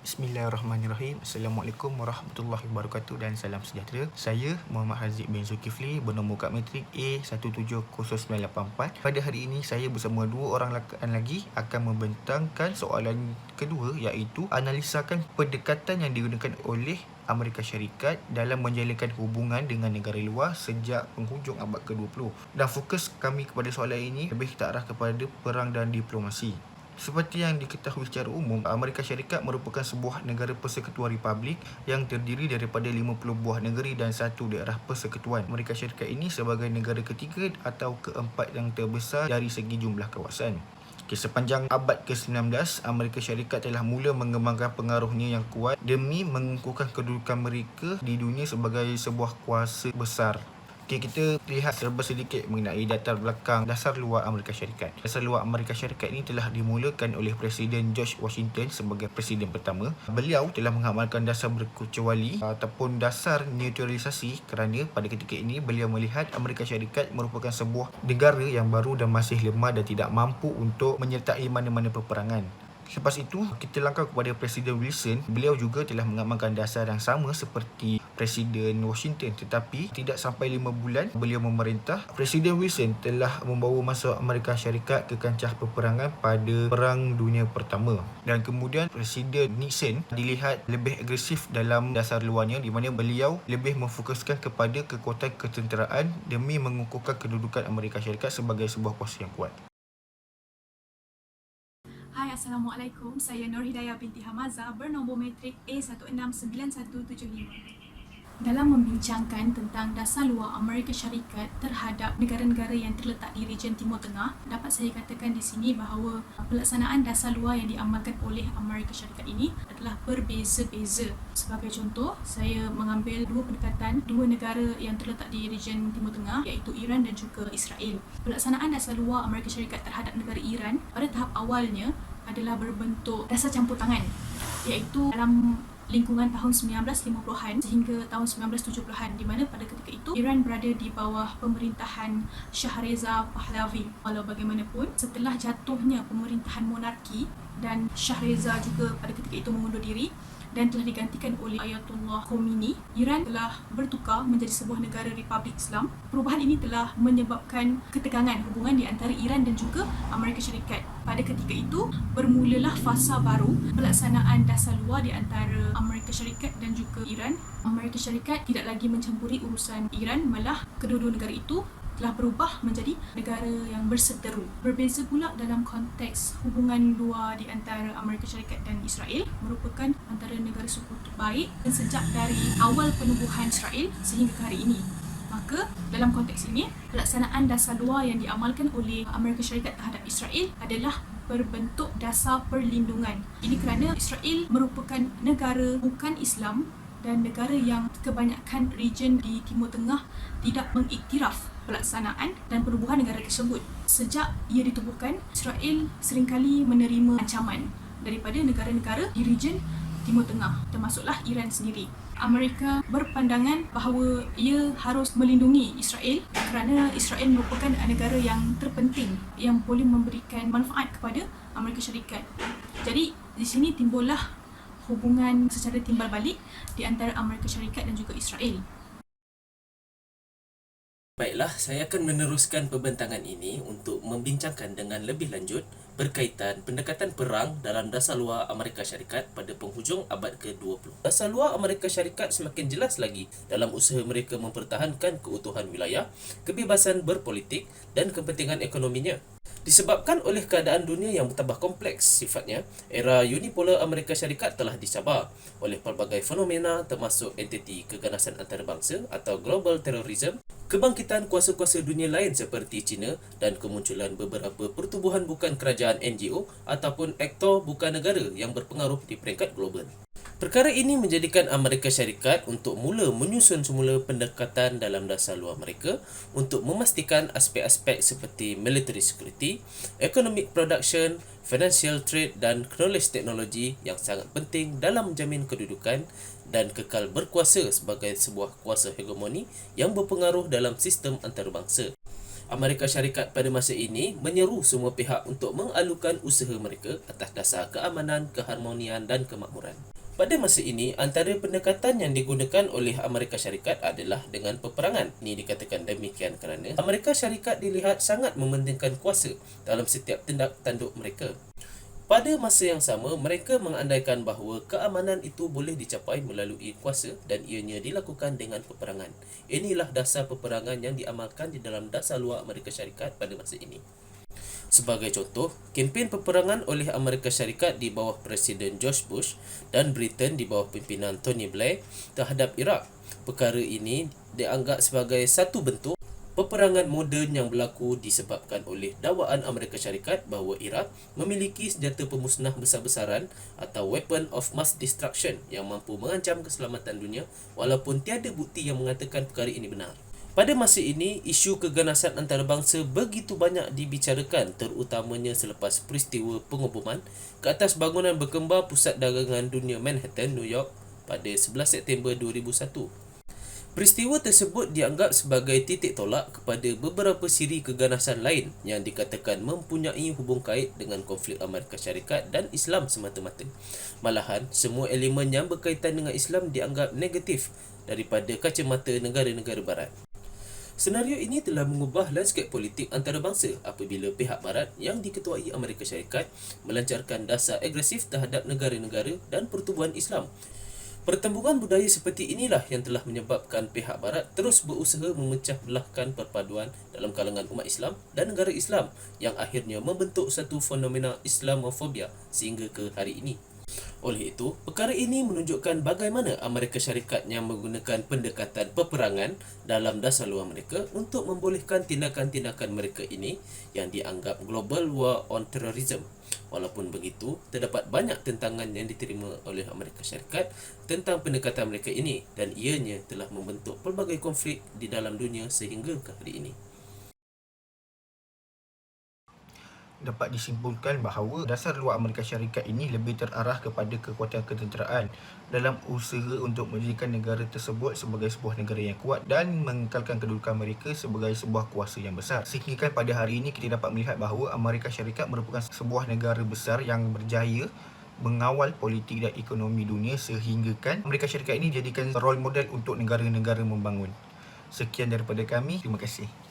Bismillahirrahmanirrahim. Assalamualaikum warahmatullahi wabarakatuh dan salam sejahtera. Saya Muhammad Haziq bin Zulkifli bernombor kad matrik A170984. Pada hari ini saya bersama dua orang rakan lagi akan membentangkan soalan kedua, iaitu analisakan pendekatan yang digunakan oleh Amerika Syarikat dalam menjalinkan hubungan dengan negara luar sejak penghujung abad ke-20. Dan fokus kami kepada soalan ini lebih terarah kepada perang dan diplomasi. Seperti yang diketahui secara umum, Amerika Syarikat merupakan sebuah negara persekutuan republik yang terdiri daripada 50 buah negeri dan satu daerah persekutuan. Amerika Syarikat ini sebagai negara ketiga atau keempat yang terbesar dari segi jumlah kawasan. Sepanjang abad ke-19, Amerika Syarikat telah mula mengembangkan pengaruhnya yang kuat demi mengukuhkan kedudukan mereka di dunia sebagai sebuah kuasa besar. Kita lihat serba sedikit mengenai latar belakang dasar luar Amerika Syarikat. Dasar luar Amerika Syarikat ini telah dimulakan oleh Presiden George Washington sebagai presiden pertama. Beliau telah mengamalkan dasar berkecuali ataupun dasar neutralisasi kerana pada ketika ini beliau melihat Amerika Syarikat merupakan sebuah negara yang baru dan masih lemah dan tidak mampu untuk menyertai mana-mana peperangan. Selepas itu, kita langkah kepada Presiden Wilson. Beliau juga telah mengamalkan dasar yang sama seperti Presiden Washington, tetapi tidak sampai 5 bulan beliau memerintah, Presiden Wilson telah membawa masuk Amerika Syarikat ke kancah peperangan pada Perang Dunia Pertama. Dan kemudian Presiden Nixon dilihat lebih agresif dalam dasar luarnya, di mana beliau lebih memfokuskan kepada kekuatan ketenteraan demi mengukuhkan kedudukan Amerika Syarikat sebagai sebuah kuasa yang kuat. Hai, Assalamualaikum. Saya Nur Hidayah binti Hamaza bernombor matrik A169175. Dalam membincangkan tentang dasar luar Amerika Syarikat terhadap negara-negara yang terletak di region Timur Tengah, dapat saya katakan di sini bahawa pelaksanaan dasar luar yang diamalkan oleh Amerika Syarikat ini adalah berbeza-beza. Sebagai contoh, saya mengambil dua pendekatan dua negara yang terletak di region Timur Tengah, iaitu Iran dan juga Israel. Pelaksanaan dasar luar Amerika Syarikat terhadap negara Iran pada tahap awalnya adalah berbentuk dasar campur tangan, iaitu dalam lingkungan tahun 1950-an sehingga tahun 1970-an, di mana pada ketika itu Iran berada di bawah pemerintahan Shah Reza Pahlavi. Walau bagaimanapun, setelah jatuhnya pemerintahan monarki dan Shah Reza juga pada ketika itu mengundur diri dan telah digantikan oleh Ayatollah Khomeini, Iran telah bertukar menjadi sebuah negara Republik Islam. Perubahan ini telah menyebabkan ketegangan hubungan di antara Iran dan juga Amerika Syarikat. Pada ketika itu, bermulalah fasa baru pelaksanaan dasar luar di antara Amerika Syarikat dan juga Iran. Amerika Syarikat tidak lagi mencampuri urusan Iran, malah kedua-dua negara itu telah berubah menjadi negara yang berseteru. Berbeza pula dalam konteks hubungan luar di antara Amerika Syarikat dan Israel, merupakan antara negara sekutu baik dan sejak dari awal penubuhan Israel sehingga ke hari ini. Maka dalam konteks ini, pelaksanaan dasar luar yang diamalkan oleh Amerika Syarikat terhadap Israel adalah berbentuk dasar perlindungan. Ini kerana Israel merupakan negara bukan Islam dan negara yang kebanyakan region di Timur Tengah tidak mengiktiraf pelaksanaan dan penubuhan negara tersebut. Sejak ia ditubuhkan, Israel seringkali menerima ancaman daripada negara-negara di region Timur Tengah, termasuklah Iran sendiri. Amerika berpandangan bahawa ia harus melindungi Israel kerana Israel merupakan negara yang terpenting yang boleh memberikan manfaat kepada Amerika Syarikat. Jadi di sini timbullah hubungan secara timbal balik di antara Amerika Syarikat dan juga Israel. Baiklah, saya akan meneruskan pembentangan ini untuk membincangkan dengan lebih lanjut berkaitan pendekatan perang dalam dasar luar Amerika Syarikat pada penghujung abad ke-20. Dasar luar Amerika Syarikat semakin jelas lagi dalam usaha mereka mempertahankan keutuhan wilayah, kebebasan berpolitik dan kepentingan ekonominya. Disebabkan oleh keadaan dunia yang bertambah kompleks sifatnya, era unipolar Amerika Syarikat telah dicabar oleh pelbagai fenomena termasuk entiti keganasan antarabangsa atau global terrorism, kebangkitan kuasa-kuasa dunia lain seperti China dan kemunculan beberapa pertubuhan bukan kerajaan NGO ataupun aktor bukan negara yang berpengaruh di peringkat global. Perkara ini menjadikan Amerika Syarikat untuk mula menyusun semula pendekatan dalam dasar luar mereka untuk memastikan aspek-aspek seperti military security, economic production, financial trade dan knowledge technology yang sangat penting dalam menjamin kedudukan dan kekal berkuasa sebagai sebuah kuasa hegemoni yang berpengaruh dalam sistem antarabangsa. Amerika Syarikat pada masa ini menyeru semua pihak untuk mengalukan usaha mereka atas dasar keamanan, keharmonian dan kemakmuran. Pada masa ini, antara pendekatan yang digunakan oleh Amerika Syarikat adalah dengan peperangan. Ini dikatakan demikian kerana Amerika Syarikat dilihat sangat mementingkan kuasa dalam setiap tindak tanduk mereka. Pada masa yang sama, mereka mengandaikan bahawa keamanan itu boleh dicapai melalui kuasa dan ianya dilakukan dengan peperangan. Inilah dasar peperangan yang diamalkan di dalam dasar luar Amerika Syarikat pada masa ini. Sebagai contoh, kempen peperangan oleh Amerika Syarikat di bawah Presiden George Bush dan Britain di bawah pimpinan Tony Blair terhadap Iraq. Perkara ini dianggap sebagai satu bentuk peperangan moden yang berlaku disebabkan oleh dakwaan Amerika Syarikat bahawa Iraq memiliki senjata pemusnah besar-besaran atau weapon of mass destruction yang mampu mengancam keselamatan dunia walaupun tiada bukti yang mengatakan perkara ini benar. Pada masa ini, isu keganasan antarabangsa begitu banyak dibicarakan terutamanya selepas peristiwa pengoboman ke atas bangunan berkembar Pusat Dagangan Dunia Manhattan, New York pada 11 September 2001. Peristiwa tersebut dianggap sebagai titik tolak kepada beberapa siri keganasan lain yang dikatakan mempunyai hubung kait dengan konflik Amerika Syarikat dan Islam semata-mata. Malahan, semua elemen yang berkaitan dengan Islam dianggap negatif daripada kacamata negara-negara barat. Senario ini telah mengubah lanskap politik antarabangsa apabila pihak barat yang diketuai Amerika Syarikat melancarkan dasar agresif terhadap negara-negara dan pertubuhan Islam. Pertembungan budaya seperti inilah yang telah menyebabkan pihak barat terus berusaha memecah belahkan perpaduan dalam kalangan umat Islam dan negara Islam yang akhirnya membentuk satu fenomena Islamofobia sehingga ke hari ini. Oleh itu, perkara ini menunjukkan bagaimana Amerika Syarikat yang menggunakan pendekatan peperangan dalam dasar luar mereka untuk membolehkan tindakan-tindakan mereka ini yang dianggap Global War on Terrorism. Walaupun begitu, terdapat banyak tentangan yang diterima oleh Amerika Syarikat tentang pendekatan mereka ini dan ianya telah membentuk pelbagai konflik di dalam dunia sehingga ke hari ini. Dapat disimpulkan bahawa dasar luar Amerika Syarikat ini lebih terarah kepada kekuatan ketenteraan dalam usaha untuk menjadikan negara tersebut sebagai sebuah negara yang kuat dan mengekalkan kedudukan mereka sebagai sebuah kuasa yang besar. Sehingga pada hari ini kita dapat melihat bahawa Amerika Syarikat merupakan sebuah negara besar yang berjaya mengawal politik dan ekonomi dunia sehinggakan Amerika Syarikat ini jadikan role model untuk negara-negara membangun. Sekian daripada kami. Terima kasih.